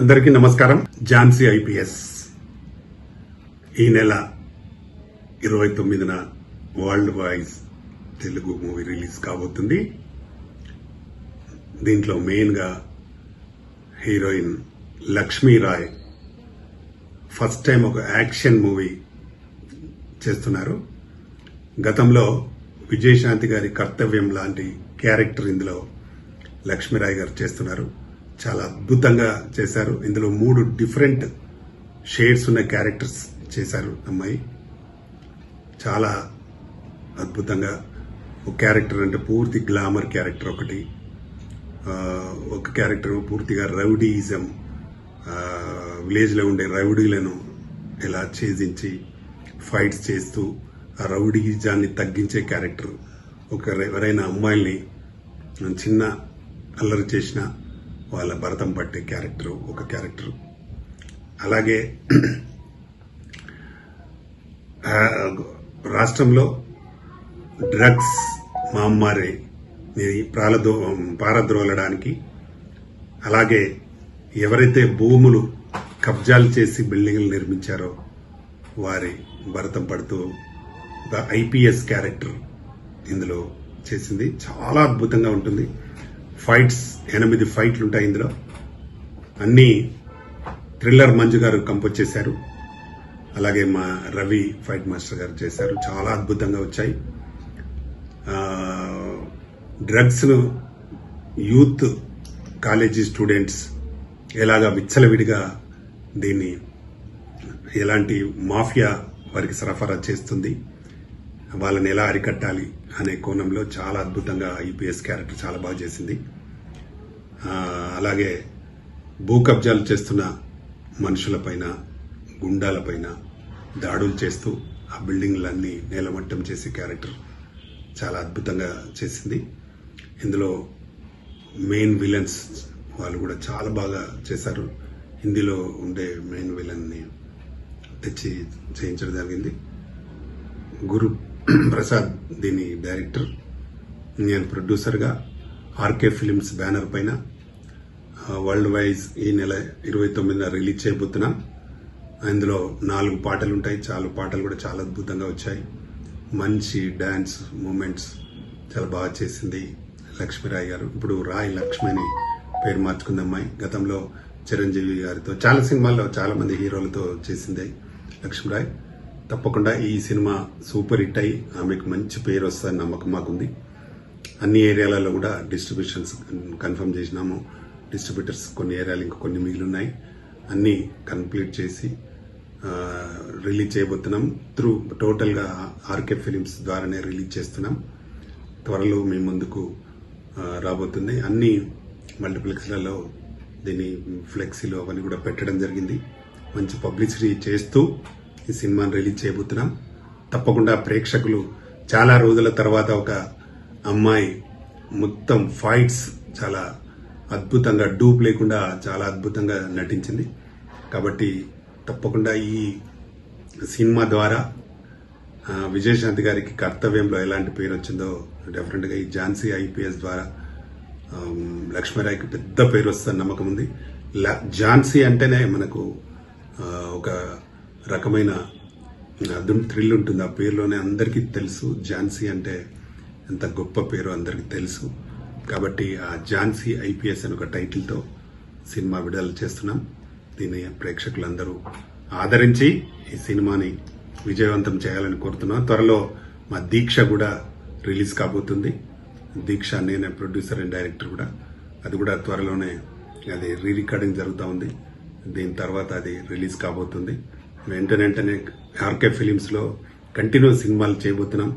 అందరికీ నమస్కారం. ఝాన్సీ ఐపీఎస్ ఈ నెల 29న worldwide Telugu movie release కాబోతుంది. దీంట్లో మెయిన్ గా heroine Lakshmi Rai first time ఒక యాక్షన్ మూవీ చేస్తున్నారు. గతంలో విజయశాంతి గారి కర్తవ్యం లాంటి క్యారెక్టర్ ఇందులో లక్ష్మీరాయ్ గారు చేస్తున్నారు. చాలా అద్భుతంగా చేశారు. ఇందులో 3 డిఫరెంట్ షేడ్స్ ఉన్న క్యారెక్టర్స్ చేశారు అమ్మాయి. చాలా అద్భుతంగా ఒక క్యారెక్టర్ అంటే పూర్తి గ్లామర్ క్యారెక్టర్ ఒకటి, ఒక క్యారెక్టర్ పూర్తిగా రౌడీయిజం, విలేజ్ లో ఉండే రౌడీలను ఎలా ఛేదించి ఫైట్స్ చేస్తూ ఆ రౌడీయిజాన్ని తగ్గించే క్యారెక్టర్. ఎవరైనా అమ్మాయిల్ని చిన్న అల్లరి చేసిన వాళ్ళ భరతం పట్టే క్యారెక్టర్ ఒక క్యారెక్టర్. అలాగే రాష్ట్రంలో డ్రగ్స్ మహమ్మారి పారద్రోలడానికి, అలాగే ఎవరైతే భూములు కబ్జాలు చేసి బిల్డింగ్లు నిర్మించారో వారి భరతం పడుతూ ఒక ఐపీఎస్ క్యారెక్టర్ ఇందులో చేసింది. చాలా అద్భుతంగా ఉంటుంది. ఫైట్స్ 8 ఫైట్లు ఉంటాయి ఇందులో. అన్ని థ్రిల్లర్ మంజు గారు కంపోజ్ చేశారు. అలాగే మా రవి ఫైట్ మాస్టర్ గారు చేశారు. చాలా అద్భుతంగా వచ్చాయి. డ్రగ్స్ ను యూత్ కాలేజీ స్టూడెంట్స్ ఎలాగా విచ్చలవిడిగా దీన్ని ఎలాంటి మాఫియా వారికి సరఫరా చేస్తుంది, వాళ్ళని ఎలా అరికట్టాలి అనే కోణంలో చాలా అద్భుతంగా ఐపీఎస్ క్యారెక్టర్ చాలా బాగా చేసింది. అలాగే భూ కబ్జాలు చేస్తున్న మనుషులపైన, గుండాలపైన దాడులు చేస్తూ ఆ బిల్డింగ్లన్నీ నేలమట్టం చేసే క్యారెక్టర్ చాలా అద్భుతంగా చేసింది. ఇందులో మెయిన్ విలన్స్ వాళ్ళు కూడా చాలా బాగా చేశారు. హిందీలో ఉండే మెయిన్ విలన్ని తెచ్చి చేయించడం జరిగింది. గురు ప్రసాద్ దీని డైరెక్టర్, నేను ప్రొడ్యూసర్గా ఆర్కే ఫిలిమ్స్ బ్యానర్ పైన వరల్డ్ వైజ్ ఈ నెల 29న రిలీజ్ చేయబోతున్నాం. ఇందులో 4 పాటలు ఉంటాయి. పాటలు కూడా చాలా అద్భుతంగా వచ్చాయి. మంచి డాన్స్ మూమెంట్స్ చాలా బాగా చేసింది లక్ష్మీరాయ్ గారు. ఇప్పుడు రాయ్ లక్ష్మి అని పేరు మార్చుకుంది అమ్మాయి. గతంలో చిరంజీవి గారితో చాలా సినిమాల్లో చాలా మంది హీరోలతో చేసింది లక్ష్మీరాయ్. తప్పకుండా ఈ సినిమా సూపర్ హిట్ అయి ఆమెకు మంచి పేరు వస్తుందని నమ్మకం మాకుంది. అన్ని ఏరియాలలో కూడా డిస్ట్రిబ్యూషన్స్ కన్ఫర్మ్ చేసినాము. డిస్ట్రిబ్యూటర్స్ కొన్ని ఏరియాలు ఇంకా కొన్ని మిగిలిన్నాయి. అన్ని కంప్లీట్ చేసి రిలీజ్ చేయబోతున్నాం. టోటల్ గా ఆర్కే ఫిలిమ్స్ ద్వారానే రిలీజ్ చేస్తున్నాం. త్వరలో మీ ముందుకు రాబోతుంది. అన్ని మల్టీప్లెక్స్లలో దీని ఫ్లెక్సీలు అవన్నీ కూడా పెట్టడం జరిగింది. మంచి పబ్లిసిటీ చేస్తూ ఈ సినిమాని రిలీజ్ చేయబోతున్నాం. తప్పకుండా ప్రేక్షకులు చాలా రోజుల తర్వాత ఒక అమ్మాయి మొత్తం ఫైట్స్ చాలా అద్భుతంగా డూప్ లేకుండా చాలా అద్భుతంగా నటించింది. కాబట్టి తప్పకుండా ఈ సినిమా ద్వారా విజయశాంతి గారికి కర్తవ్యంలో ఎలాంటి పేరు వచ్చిందో డెఫినెట్ గా ఈ ఝాన్సీ ఐపీఎస్ ద్వారా లక్ష్మీరాయ్కి పెద్ద పేరు వస్తుందని నమ్మకం ఉంది. ఝాన్సీ అంటేనే మనకు ఒక రకమైన థ్రిల్ ఉంటుంది. ఆ పేరులోనే అందరికీ తెలుసు ఝాన్సీ అంటే ఎంత గొప్ప పేరు అందరికీ తెలుసు. కాబట్టి ఆ ఝాన్సీ ఐపీఎస్ అని ఒక టైటిల్తో సినిమా విడుదల చేస్తున్నాం. దీన్ని ప్రేక్షకులందరూ ఆదరించి ఈ సినిమాని విజయవంతం చేయాలని కోరుతున్నాం. త్వరలో మా దీక్ష కూడా రిలీజ్ కాబోతుంది. దీక్ష నేనే ప్రొడ్యూసర్ అండ్ డైరెక్టర్ కూడా. అది కూడా త్వరలోనే అది రీ రికార్డింగ్ జరుగుతూ ఉంది. దీని తర్వాత అది రిలీజ్ కాబోతుంది. వెంటనే ఆర్కే ఫిలిమ్స్ లో కంటిన్యూస్ సినిమాలు చేయబోతున్నాం.